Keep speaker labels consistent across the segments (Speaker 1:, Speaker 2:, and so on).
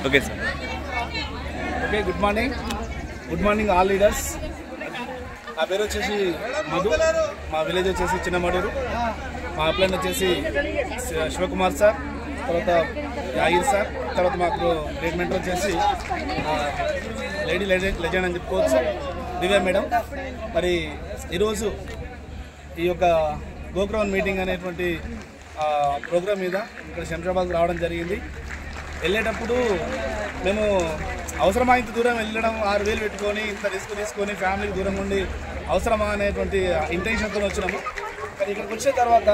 Speaker 1: Okay sir.
Speaker 2: Okay, good morning all leaders. నా పేరు వచ్చేసి మధు, మా విలేజ్ వచ్చేసి చిన్న మడూరు, మా అప్లైన్ వచ్చేసి శివకుమార్ సార్, తర్వాత యాగిర్ సార్, తర్వాత మాకు ట్రీట్మెంట్ వచ్చేసి లేడీ లెజెండ్ అని చెప్పుకోవచ్చు దివ్య మేడం. మరి ఈరోజు ఈ యొక్క గోగ్రౌండ్ మీటింగ్ అనేటువంటి ప్రోగ్రాం మీద ఇక్కడ శంషాబాద్ రావడం జరిగింది. వెళ్ళేటప్పుడు మేము అవసరమా ఇంత దూరం వెళ్ళడం, 6,000 పెట్టుకొని ఇంత రిస్క్ తీసుకొని ఫ్యామిలీకి దూరం ఉండి అవసరమా అనేటువంటి ఇంటెన్షన్తో వచ్చినాము. కానీ ఇక్కడికి వచ్చిన తర్వాత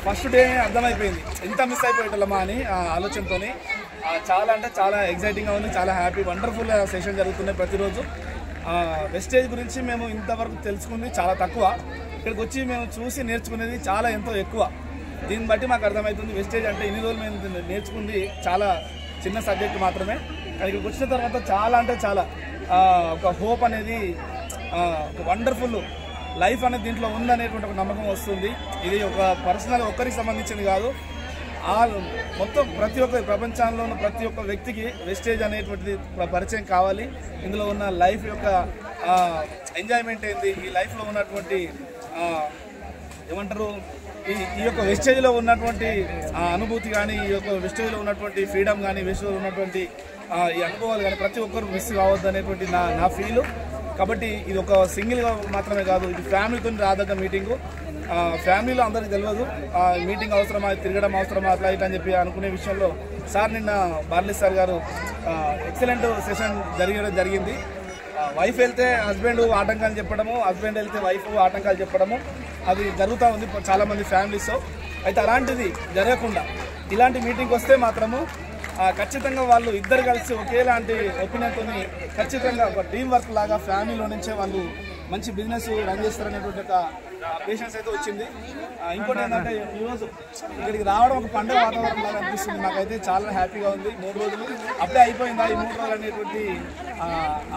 Speaker 2: ఫస్ట్ డే అర్థమైపోయింది ఎంత మిస్ అయిపోయేటమ్మా అని ఆలోచనతో. చాలా అంటే చాలా ఎగ్జైటింగ్గా ఉంది, చాలా హ్యాపీ, వండర్ఫుల్ సెషన్ జరుగుతున్నాయి ప్రతిరోజు. వెస్టేజ్ గురించి మేము ఇంతవరకు తెలుసుకుంది చాలా తక్కువ, ఇక్కడికి వచ్చి మేము చూసి నేర్చుకునేది చాలా ఎంతో ఎక్కువ. దీన్ని బట్టి మాకు అర్థమవుతుంది వెస్టేజ్ అంటే ఇన్ని రోజులు మేము నేర్చుకుంది చాలా చిన్న సబ్జెక్ట్ మాత్రమే. కానీ ఇక్కడికి వచ్చిన తర్వాత చాలా అంటే చాలా ఒక హోప్ అనేది, ఒక వండర్ఫుల్ లైఫ్ అనేది దీంట్లో ఉందనేటువంటి ఒక నమ్మకం వస్తుంది. ఇది ఒక పర్సనల్ ఒక్కరికి సంబంధించింది కాదు, మొత్తం ప్రతి ఒక్క ప్రపంచంలో ఉన్న ప్రతి ఒక్క వ్యక్తికి వెస్టేజ్ అనేటువంటిది పరిచయం కావాలి. ఇందులో ఉన్న లైఫ్ యొక్క ఎంజాయ్మెంట్ ఏంది, ఈ లైఫ్లో ఉన్నటువంటి ఏమంటారు ఈ యొక్క వెస్టేజ్లో ఉన్నటువంటి అనుభూతి కానీ, ఈ యొక్క వెస్టేజ్లో ఉన్నటువంటి ఫ్రీడమ్ కానీ, వెస్టేజ్లో ఉన్నటువంటి ఈ అనుభవాలు కానీ ప్రతి ఒక్కరు మిస్ కావద్దు అనేటువంటి నా ఫీలు. కాబట్టి ఇది ఒక సింగిల్గా మాత్రమే కాదు, ఇది ఫ్యామిలీతో రాదగ్గ మీటింగు. ఫ్యామిలీలో అందరికీ తెలియదు మీటింగ్ అవసరమా, తిరగడం అవసరమా, అట్లా ఇట్లా అని చెప్పి అనుకునే విషయంలో సార్ నిన్న బార్లీ సార్ గారు ఎక్సలెంట్ సెషన్ జరిగింది. వైఫ్ వెళ్తే హస్బెండ్ ఆటంకాలు చెప్పడము, హస్బెండ్ వెళ్తే వైఫ్ ఆటంకాలు చెప్పడము, అది జరుగుతూ ఉంది చాలామంది ఫ్యామిలీస్తో. అయితే అలాంటిది జరగకుండా ఇలాంటి మీటింగ్కి వస్తే మాత్రము ఖచ్చితంగా వాళ్ళు ఇద్దరు కలిసి ఒకేలాంటి ఒపీనియన్తో ఖచ్చితంగా ఒక టీం వర్క్ లాగా ఫ్యామిలీలో నుంచే వాళ్ళు మంచి బిజినెస్ రన్ చేస్తారనేటువంటి ఒక పేషెన్స్ అయితే వచ్చింది. ఇంకోటి ఏంటంటే ఈరోజు ఇక్కడికి రావడం ఒక పండుగ వాతావరణం లాగా అనిపిస్తుంది. నాకైతే చాలా హ్యాపీగా ఉంది. 3 రోజులు అప్పుడే అయిపోయిందా ఈ 3 రోజులు అనేటువంటి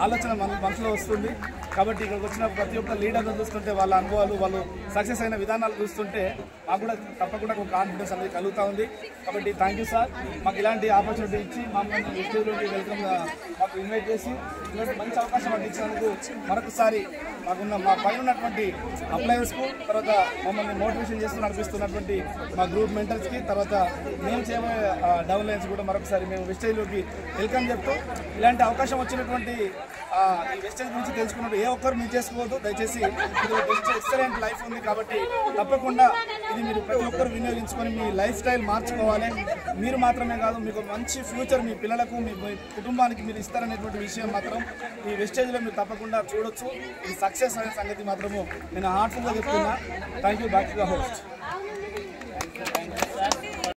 Speaker 2: ఆలోచన మనసులో వస్తుంది. కాబట్టి ఇక్కడికి వచ్చిన ప్రతి ఒక్క లీడర్ను చూస్తుంటే, వాళ్ళ అనుభవాలు, వాళ్ళు సక్సెస్ అయిన విధానాలు చూస్తుంటే మాకు కూడా తప్పకుండా ఒక కాన్ఫిడెన్స్ అనేది కలుగుతూ ఉంది. కాబట్టి థ్యాంక్ యూ సార్, మాకు ఇలాంటి ఆపర్చునిటీ ఇచ్చి మమ్మల్ని వెస్టేజ్లోకి వెల్కమ్ మాకు ఇన్వైట్ చేసి ఇలాంటి మంచి అవకాశం మాకు ఇచ్చినందుకు మరొకసారి మా పైన ఉన్నటువంటి అప్లయర్స్కు, తర్వాత మమ్మల్ని మోటివేషన్ చేస్తూ నడిపిస్తున్నటువంటి మా గ్రూప్ మెంటర్స్కి, తర్వాత మేము చేయబోయే డెవలప్మెంట్స్ కూడా మరొకసారి మేము వెస్టేజ్లోకి వెల్కమ్ చెప్తూ, ఇలాంటి అవకాశం వచ్చినటువంటి ఈ వెస్టేజ్ గురించి తెలుసుకున్నట్టు ఏ ఒక్కరు మిస్ చేసుకోవద్దు దయచేసి. ఇది బెస్ట్ ఎక్సలెంట్ లైఫ్ ఉంది కాబట్టి తప్పకుండా ఇది మీరు ప్రతి ఒక్కరు వినియోగించుకొని మీ లైఫ్ స్టైల్ మార్చుకోవాలి. మీరు మాత్రమే కాదు, మీకు మంచి ఫ్యూచర్ మీ పిల్లలకు, మీ కుటుంబానికి మీరు ఇస్తారనేటువంటి విషయం మాత్రం ఈ వెస్టేజ్లో మీరు తప్పకుండా చూడొచ్చు. ఇది సక్సెస్ అనే సంగతి మాత్రము నేను హార్ట్ఫుల్గా చెప్తున్నా. Thank you. Back to the host.